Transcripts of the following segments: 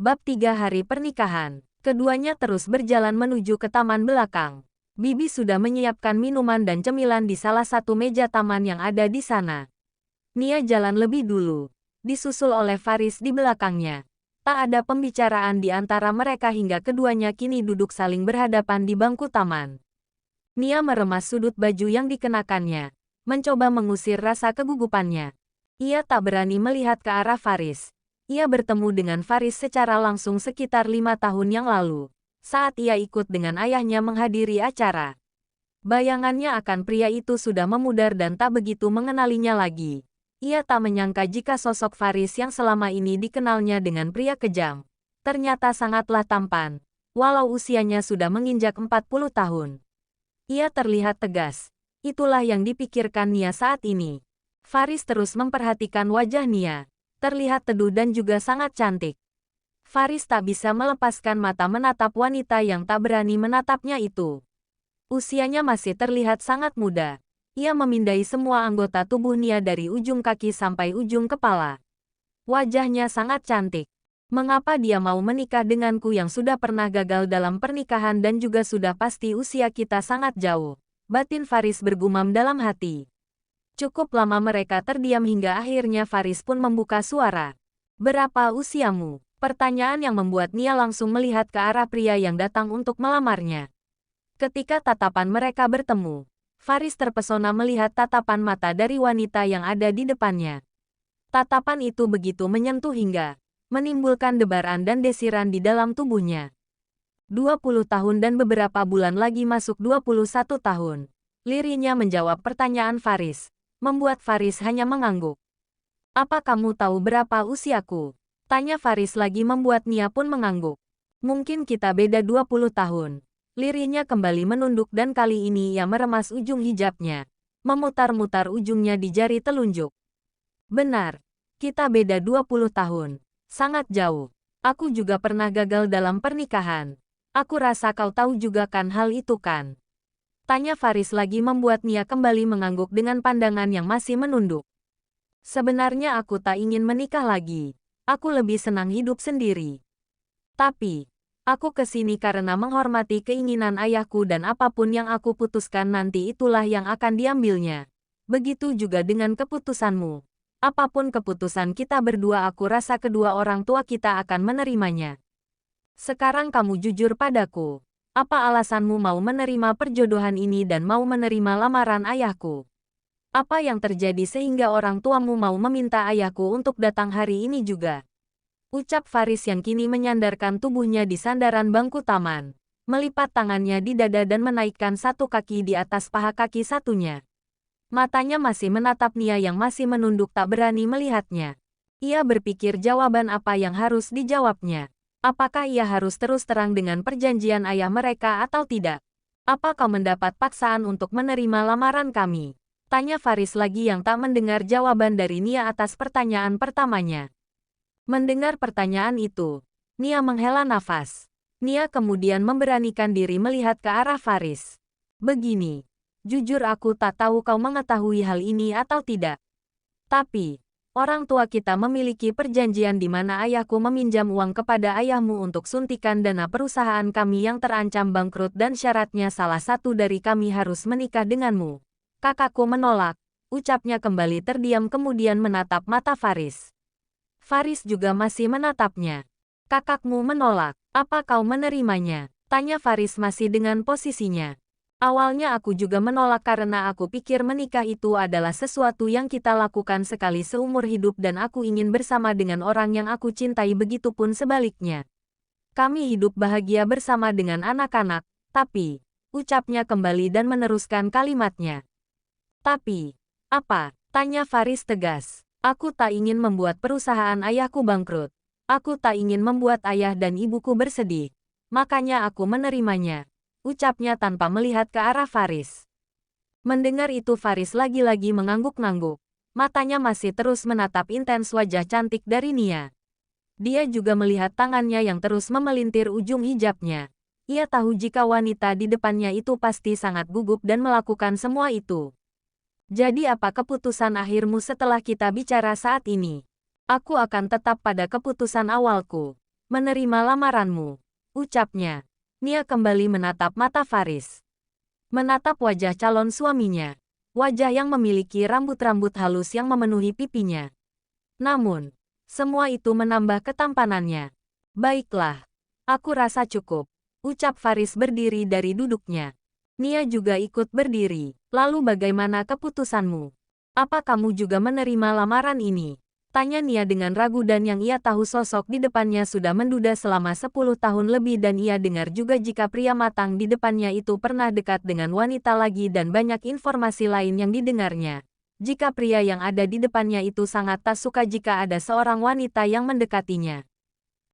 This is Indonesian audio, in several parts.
Bab 3 Hari Pernikahan. Keduanya terus berjalan menuju ke taman belakang. Bibi sudah menyiapkan minuman dan cemilan di salah satu meja taman yang ada di sana. Nia jalan lebih dulu, disusul oleh Faris di belakangnya. Tak ada pembicaraan di antara mereka hingga keduanya kini duduk saling berhadapan di bangku taman. Nia meremas sudut baju yang dikenakannya, mencoba mengusir rasa kegugupannya. Ia tak berani melihat ke arah Faris. Ia bertemu dengan Faris secara langsung sekitar 5 tahun yang lalu, saat ia ikut dengan ayahnya menghadiri acara. Bayangannya akan pria itu sudah memudar dan tak begitu mengenalinya lagi. Ia tak menyangka jika sosok Faris yang selama ini dikenalnya dengan pria kejam, ternyata sangatlah tampan, walau usianya sudah menginjak 40 tahun. Ia terlihat tegas. Itulah yang dipikirkan Nia saat ini. Faris terus memperhatikan wajah Nia. Terlihat teduh dan juga sangat cantik. Faris tak bisa melepaskan mata menatap wanita yang tak berani menatapnya itu. Usianya masih terlihat sangat muda. Ia memindai semua anggota tubuh Nia dari ujung kaki sampai ujung kepala. Wajahnya sangat cantik. Mengapa dia mau menikah denganku yang sudah pernah gagal dalam pernikahan dan juga sudah pasti usia kita sangat jauh? Batin Faris bergumam dalam hati. Cukup lama mereka terdiam hingga akhirnya Faris pun membuka suara. "Berapa usiamu?" Pertanyaan yang membuat Nia langsung melihat ke arah pria yang datang untuk melamarnya. Ketika tatapan mereka bertemu, Faris terpesona melihat tatapan mata dari wanita yang ada di depannya. Tatapan itu begitu menyentuh hingga menimbulkan debaran dan desiran di dalam tubuhnya. 20 tahun dan beberapa bulan lagi masuk 21 tahun. Lirinya menjawab pertanyaan Faris. Membuat Faris hanya mengangguk. "Apa kamu tahu berapa usiaku?" Tanya Faris lagi membuat Nia pun mengangguk. "Mungkin kita beda 20 tahun. Lirihnya kembali menunduk dan kali ini ia meremas ujung hijabnya. Memutar-mutar ujungnya di jari telunjuk. "Benar. Kita beda 20 tahun. Sangat jauh. Aku juga pernah gagal dalam pernikahan. Aku rasa kau tahu juga kan hal itu kan?" Tanya Faris lagi membuat Nia kembali mengangguk dengan pandangan yang masih menunduk. "Sebenarnya aku tak ingin menikah lagi. Aku lebih senang hidup sendiri. Tapi, aku kesini karena menghormati keinginan ayahku dan apapun yang aku putuskan nanti itulah yang akan diambilnya. Begitu juga dengan keputusanmu. Apapun keputusan kita berdua aku rasa kedua orang tua kita akan menerimanya. Sekarang kamu jujur padaku. Apa alasanmu mau menerima perjodohan ini dan mau menerima lamaran ayahku? Apa yang terjadi sehingga orang tuamu mau meminta ayahku untuk datang hari ini juga?" Ucap Faris yang kini menyandarkan tubuhnya di sandaran bangku taman. Melipat tangannya di dada dan menaikkan satu kaki di atas paha kaki satunya. Matanya masih menatap Nia yang masih menunduk tak berani melihatnya. Ia berpikir jawaban apa yang harus dijawabnya. Apakah ia harus terus terang dengan perjanjian ayah mereka atau tidak? "Apa kau mendapat paksaan untuk menerima lamaran kami?" Tanya Faris lagi yang tak mendengar jawaban dari Nia atas pertanyaan pertamanya. Mendengar pertanyaan itu, Nia menghela nafas. Nia kemudian memberanikan diri melihat ke arah Faris. "Begini, jujur aku tak tahu kau mengetahui hal ini atau tidak. Tapi, orang tua kita memiliki perjanjian di mana ayahku meminjam uang kepada ayahmu untuk suntikan dana perusahaan kami yang terancam bangkrut dan syaratnya salah satu dari kami harus menikah denganmu." "Kakakku menolak," ucapnya kembali terdiam kemudian menatap mata Faris. Faris juga masih menatapnya. "Kakakmu menolak, apa kau menerimanya?" Tanya Faris masih dengan posisinya. "Awalnya aku juga menolak karena aku pikir menikah itu adalah sesuatu yang kita lakukan sekali seumur hidup dan aku ingin bersama dengan orang yang aku cintai begitupun sebaliknya. Kami hidup bahagia bersama dengan anak-anak, tapi..." Ucapnya kembali dan meneruskan kalimatnya. "Tapi, apa?" Tanya Faris tegas. "Aku tak ingin membuat perusahaan ayahku bangkrut. Aku tak ingin membuat ayah dan ibuku bersedih. Makanya aku menerimanya." Ucapnya tanpa melihat ke arah Faris. Mendengar itu Faris lagi-lagi mengangguk-ngangguk. Matanya masih terus menatap intens wajah cantik dari Nia. Dia juga melihat tangannya yang terus memelintir ujung hijabnya. Ia tahu jika wanita di depannya itu pasti sangat gugup dan melakukan semua itu. "Jadi apa keputusan akhirmu setelah kita bicara saat ini?" "Aku akan tetap pada keputusan awalku. Menerima lamaranmu, ucapnya. Nia kembali menatap mata Faris. Menatap wajah calon suaminya. Wajah yang memiliki rambut-rambut halus yang memenuhi pipinya. Namun, semua itu menambah ketampanannya. Baiklah, aku rasa cukup, ucap Faris berdiri dari duduknya. Nia juga ikut berdiri. Lalu bagaimana keputusanmu? Apa kamu juga menerima lamaran ini? Tanya Nia dengan ragu dan yang ia tahu sosok di depannya sudah menduda selama 10 tahun lebih dan ia dengar juga jika pria matang di depannya itu pernah dekat dengan wanita lagi dan banyak informasi lain yang didengarnya. Jika pria yang ada di depannya itu sangat tak suka jika ada seorang wanita yang mendekatinya.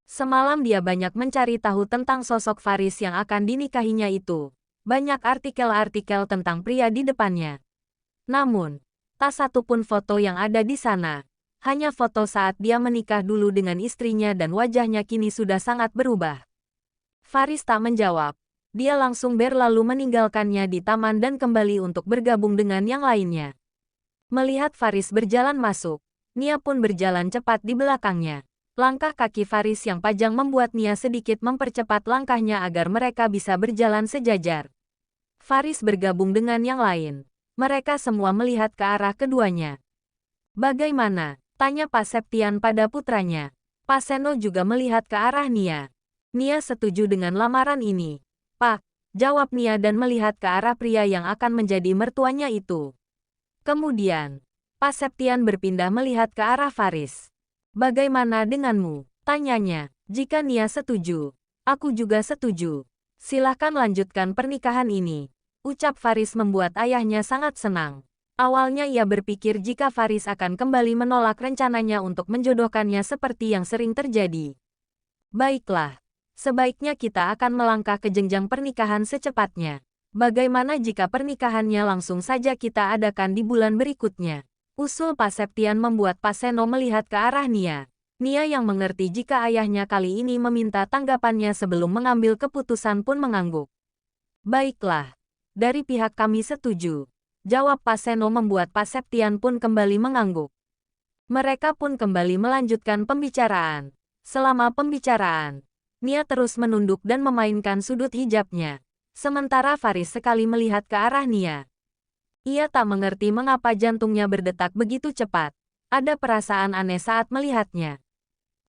Semalam dia banyak mencari tahu tentang sosok Faris yang akan dinikahinya itu. Banyak artikel-artikel tentang pria di depannya. Namun, tak satu pun foto yang ada di sana. Hanya foto saat dia menikah dulu dengan istrinya dan wajahnya kini sudah sangat berubah. Faris tak menjawab. Dia langsung berlalu meninggalkannya di taman dan kembali untuk bergabung dengan yang lainnya. Melihat Faris berjalan masuk, Nia pun berjalan cepat di belakangnya. Langkah kaki Faris yang panjang membuat Nia sedikit mempercepat langkahnya agar mereka bisa berjalan sejajar. Faris bergabung dengan yang lain. Mereka semua melihat ke arah keduanya. Bagaimana? Tanya Pak Septian pada putranya. Pak Seno juga melihat ke arah Nia. Nia setuju dengan lamaran ini. Pak, jawab Nia dan melihat ke arah pria yang akan menjadi mertuanya itu. Kemudian, Pak Septian berpindah melihat ke arah Faris. Bagaimana denganmu? Tanyanya. Jika Nia setuju, aku juga setuju. Silahkan lanjutkan pernikahan ini. Ucap Faris membuat ayahnya sangat senang. Awalnya ia berpikir jika Faris akan kembali menolak rencananya untuk menjodohkannya seperti yang sering terjadi. Baiklah, sebaiknya kita akan melangkah ke jenjang pernikahan secepatnya. Bagaimana jika pernikahannya langsung saja kita adakan di bulan berikutnya? Usul Pak Septian membuat Pak Seno melihat ke arah Nia. Nia yang mengerti jika ayahnya kali ini meminta tanggapannya sebelum mengambil keputusan pun mengangguk. Baiklah, dari pihak kami setuju. Jawab Pak Seno membuat Pak Septian pun kembali mengangguk. Mereka pun kembali melanjutkan pembicaraan. Selama pembicaraan, Nia terus menunduk dan memainkan sudut hijabnya. Sementara Faris sekali melihat ke arah Nia. Ia tak mengerti mengapa jantungnya berdetak begitu cepat. Ada perasaan aneh saat melihatnya.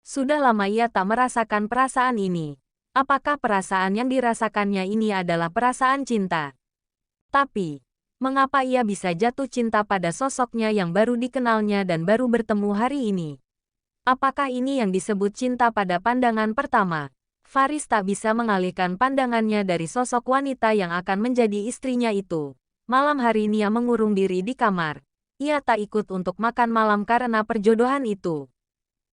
Sudah lama ia tak merasakan perasaan ini. Apakah perasaan yang dirasakannya ini adalah perasaan cinta? Tapi, mengapa ia bisa jatuh cinta pada sosoknya yang baru dikenalnya dan baru bertemu hari ini? Apakah ini yang disebut cinta pada pandangan pertama? Faris tak bisa mengalihkan pandangannya dari sosok wanita yang akan menjadi istrinya itu. Malam hari Nia mengurung diri di kamar. Ia tak ikut untuk makan malam karena perjodohan itu.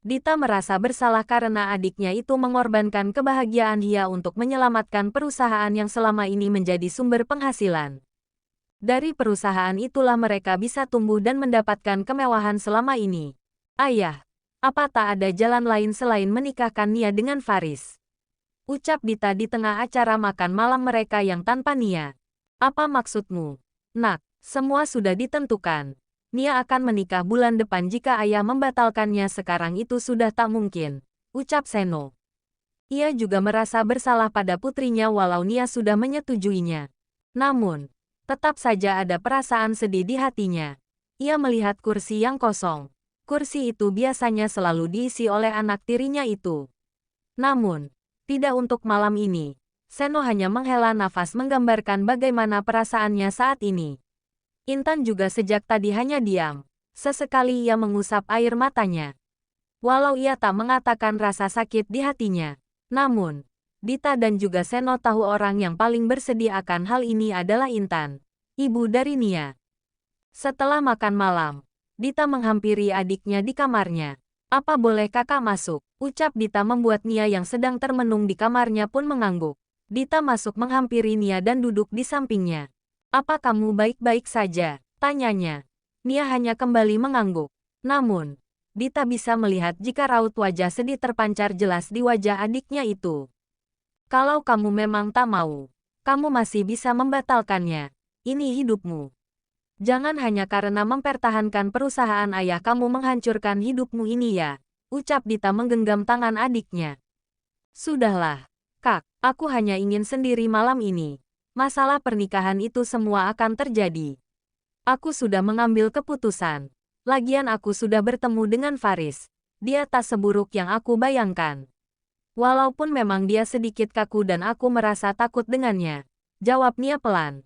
Dita merasa bersalah karena adiknya itu mengorbankan kebahagiaan Hia untuk menyelamatkan perusahaan yang selama ini menjadi sumber penghasilan. Dari perusahaan itulah mereka bisa tumbuh dan mendapatkan kemewahan selama ini. Ayah, apa tak ada jalan lain selain menikahkan Nia dengan Faris? Ucap Dita di tengah acara makan malam mereka yang tanpa Nia. Apa maksudmu? Nak, semua sudah ditentukan. Nia akan menikah bulan depan jika ayah membatalkannya sekarang itu sudah tak mungkin. Ucap Seno. Ia juga merasa bersalah pada putrinya walau Nia sudah menyetujuinya. Namun, tetap saja ada perasaan sedih di hatinya. Ia melihat kursi yang kosong. Kursi itu biasanya selalu diisi oleh anak tirinya itu. Namun, tidak untuk malam ini. Seno hanya menghela nafas menggambarkan bagaimana perasaannya saat ini. Intan juga sejak tadi hanya diam. Sesekali ia mengusap air matanya. Walau ia tak mengatakan rasa sakit di hatinya. Namun, Dita dan juga Seno tahu orang yang paling bersedih akan hal ini adalah Intan, ibu dari Nia. Setelah makan malam, Dita menghampiri adiknya di kamarnya. Apa boleh kakak masuk? Ucap Dita membuat Nia yang sedang termenung di kamarnya pun mengangguk. Dita masuk menghampiri Nia dan duduk di sampingnya. Apa kamu baik-baik saja? Tanyanya. Nia hanya kembali mengangguk. Namun, Dita bisa melihat jika raut wajah sedih terpancar jelas di wajah adiknya itu. Kalau kamu memang tak mau, kamu masih bisa membatalkannya. Ini hidupmu. Jangan hanya karena mempertahankan perusahaan ayah kamu menghancurkan hidupmu ini ya. Ucap Dita menggenggam tangan adiknya. Sudahlah, Kak, aku hanya ingin sendiri malam ini. Masalah pernikahan itu semua akan terjadi. Aku sudah mengambil keputusan. Lagian aku sudah bertemu dengan Faris. Dia tak seburuk yang aku bayangkan. Walaupun memang dia sedikit kaku dan aku merasa takut dengannya. Jawab Nia pelan.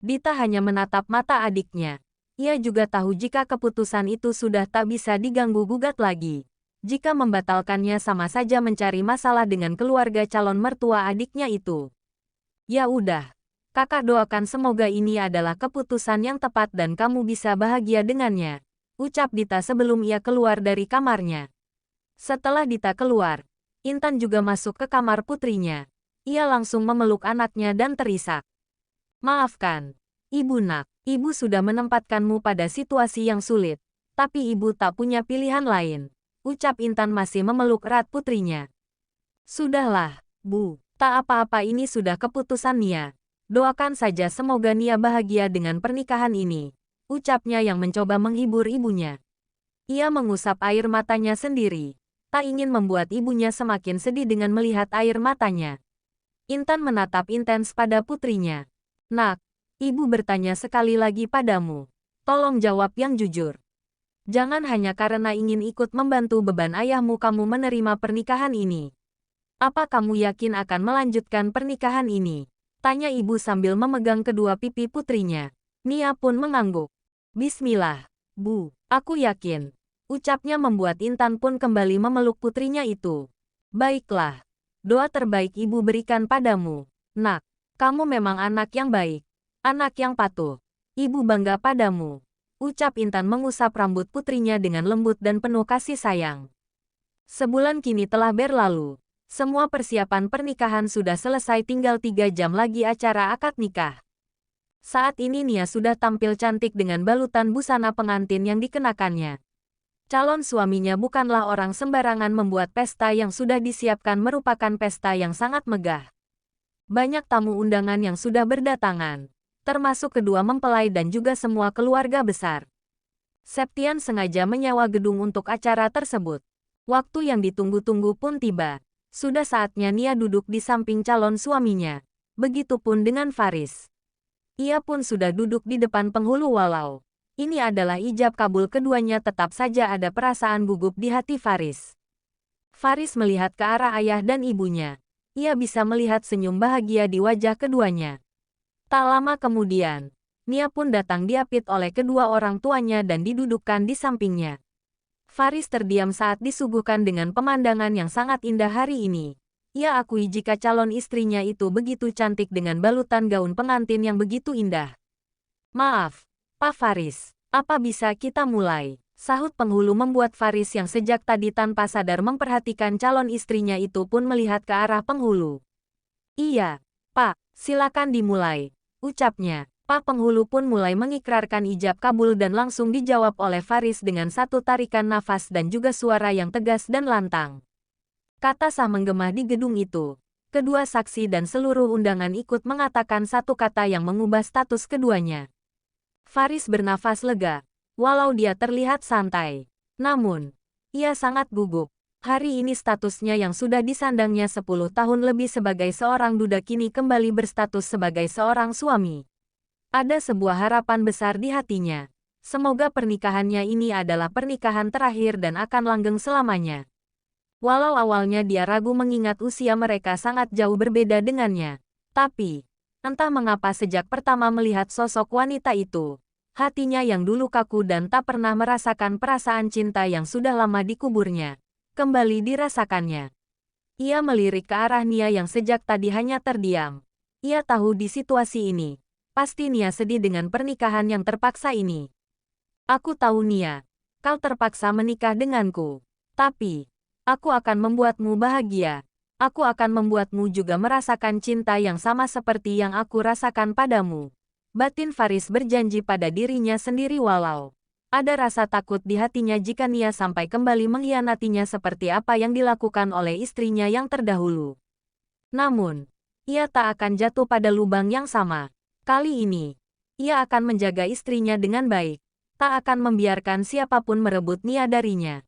Dita hanya menatap mata adiknya. Ia juga tahu jika keputusan itu sudah tak bisa diganggu-gugat lagi. Jika membatalkannya sama saja mencari masalah dengan keluarga calon mertua adiknya itu. Ya udah, kakak doakan semoga ini adalah keputusan yang tepat dan kamu bisa bahagia dengannya. Ucap Dita sebelum ia keluar dari kamarnya. Setelah Dita keluar, Intan juga masuk ke kamar putrinya. Ia langsung memeluk anaknya dan terisak. Maafkan, Ibu nak, Ibu sudah menempatkanmu pada situasi yang sulit. Tapi Ibu tak punya pilihan lain. Ucap Intan masih memeluk erat putrinya. Sudahlah, Bu. Tak apa-apa, ini sudah keputusan Nia. Doakan saja semoga Nia bahagia dengan pernikahan ini. Ucapnya yang mencoba menghibur ibunya. Ia mengusap air matanya sendiri. Tak ingin membuat ibunya semakin sedih dengan melihat air matanya. Intan menatap intens pada putrinya. Nak, Ibu bertanya sekali lagi padamu. Tolong jawab yang jujur. Jangan hanya karena ingin ikut membantu beban ayahmu kamu menerima pernikahan ini. Apa kamu yakin akan melanjutkan pernikahan ini? Tanya ibu sambil memegang kedua pipi putrinya. Nia pun mengangguk. Bismillah, Bu, aku yakin. Ucapnya membuat Intan pun kembali memeluk putrinya itu. Baiklah. Doa terbaik ibu berikan padamu. Nak, kamu memang anak yang baik. Anak yang patuh. Ibu bangga padamu. Ucap Intan mengusap rambut putrinya dengan lembut dan penuh kasih sayang. Sebulan kini telah berlalu. Semua persiapan pernikahan sudah selesai, tinggal 3 jam lagi acara akad nikah. Saat ini Nia sudah tampil cantik dengan balutan busana pengantin yang dikenakannya. Calon suaminya bukanlah orang sembarangan, membuat pesta yang sudah disiapkan merupakan pesta yang sangat megah. Banyak tamu undangan yang sudah berdatangan, termasuk kedua mempelai dan juga semua keluarga besar. Septian sengaja menyewa gedung untuk acara tersebut. Waktu yang ditunggu-tunggu pun tiba. Sudah saatnya Nia duduk di samping calon suaminya. Begitupun dengan Faris. Ia pun sudah duduk di depan penghulu. Walau ini adalah ijab kabul keduanya, tetap saja ada perasaan gugup di hati Faris. Faris melihat ke arah ayah dan ibunya. Ia bisa melihat senyum bahagia di wajah keduanya. Tak lama kemudian, Nia pun datang diapit oleh kedua orang tuanya dan didudukkan di sampingnya. Faris terdiam saat disuguhkan dengan pemandangan yang sangat indah hari ini. Ia akui jika calon istrinya itu begitu cantik dengan balutan gaun pengantin yang begitu indah. Maaf, Pak Faris, apa bisa kita mulai? Sahut penghulu membuat Faris yang sejak tadi tanpa sadar memperhatikan calon istrinya itu pun melihat ke arah penghulu. Iya, Pak, silakan dimulai. Ucapnya, Pak penghulu pun mulai mengikrarkan ijab kabul dan langsung dijawab oleh Faris dengan satu tarikan nafas dan juga suara yang tegas dan lantang. Kata sah menggema di gedung itu. Kedua saksi dan seluruh undangan ikut mengatakan satu kata yang mengubah status keduanya. Faris bernafas lega, walau dia terlihat santai. Namun, ia sangat gugup. Hari ini statusnya yang sudah disandangnya 10 tahun lebih sebagai seorang duda kini kembali berstatus sebagai seorang suami. Ada sebuah harapan besar di hatinya. Semoga pernikahannya ini adalah pernikahan terakhir dan akan langgeng selamanya. Walau awalnya dia ragu mengingat usia mereka sangat jauh berbeda dengannya. Tapi, entah mengapa sejak pertama melihat sosok wanita itu, hatinya yang dulu kaku dan tak pernah merasakan perasaan cinta yang sudah lama dikuburnya, kembali dirasakannya. Ia melirik ke arah Nia yang sejak tadi hanya terdiam. Ia tahu di situasi ini, pasti Nia sedih dengan pernikahan yang terpaksa ini. Aku tahu Nia, kau terpaksa menikah denganku. Tapi, aku akan membuatmu bahagia. Aku akan membuatmu juga merasakan cinta yang sama seperti yang aku rasakan padamu. Batin Faris berjanji pada dirinya sendiri walau ada rasa takut di hatinya jika Nia sampai kembali mengkhianatinya seperti apa yang dilakukan oleh istrinya yang terdahulu. Namun, ia tak akan jatuh pada lubang yang sama. Kali ini, ia akan menjaga istrinya dengan baik. Tak akan membiarkan siapapun merebut Nia darinya.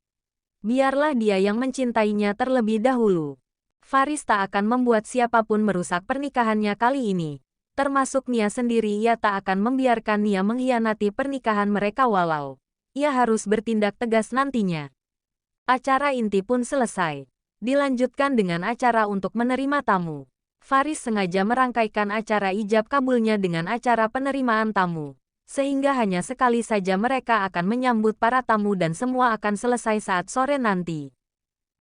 Biarlah dia yang mencintainya terlebih dahulu. Faris tak akan membuat siapapun merusak pernikahannya kali ini. Termasuk Nia sendiri, ia tak akan membiarkan Nia mengkhianati pernikahan mereka walau ia harus bertindak tegas nantinya. Acara inti pun selesai. Dilanjutkan dengan acara untuk menerima tamu. Faris sengaja merangkaikan acara ijab kabulnya dengan acara penerimaan tamu. Sehingga hanya sekali saja mereka akan menyambut para tamu dan semua akan selesai saat sore nanti.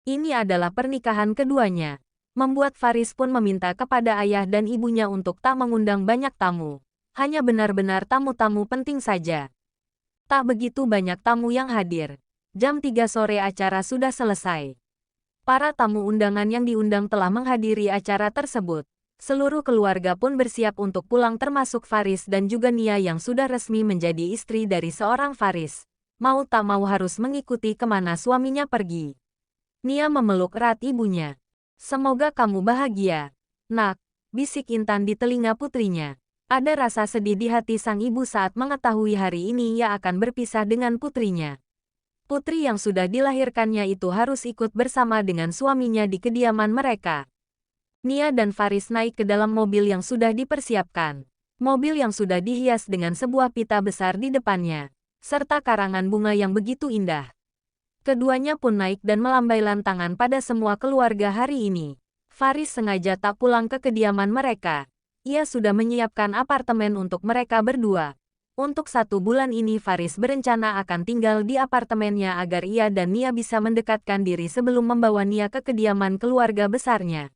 Ini adalah pernikahan keduanya. Membuat Faris pun meminta kepada ayah dan ibunya untuk tak mengundang banyak tamu. Hanya benar-benar tamu-tamu penting saja. Tak begitu banyak tamu yang hadir. Jam 3 sore acara sudah selesai. Para tamu undangan yang diundang telah menghadiri acara tersebut. Seluruh keluarga pun bersiap untuk pulang termasuk Faris dan juga Nia yang sudah resmi menjadi istri dari seorang Faris. Mau tak mau harus mengikuti kemana suaminya pergi. Nia memeluk erat ibunya. "Semoga kamu bahagia, Nak," bisik Intan di telinga putrinya. Ada rasa sedih di hati sang ibu saat mengetahui hari ini ia akan berpisah dengan putrinya. Putri yang sudah dilahirkannya itu harus ikut bersama dengan suaminya di kediaman mereka. Nia dan Faris naik ke dalam mobil yang sudah dipersiapkan. Mobil yang sudah dihias dengan sebuah pita besar di depannya, serta karangan bunga yang begitu indah. Keduanya pun naik dan melambaikan tangan pada semua keluarga hari ini. Faris sengaja tak pulang ke kediaman mereka. Ia sudah menyiapkan apartemen untuk mereka berdua. Untuk 1 bulan ini Faris berencana akan tinggal di apartemennya agar ia dan Nia bisa mendekatkan diri sebelum membawa Nia ke kediaman keluarga besarnya.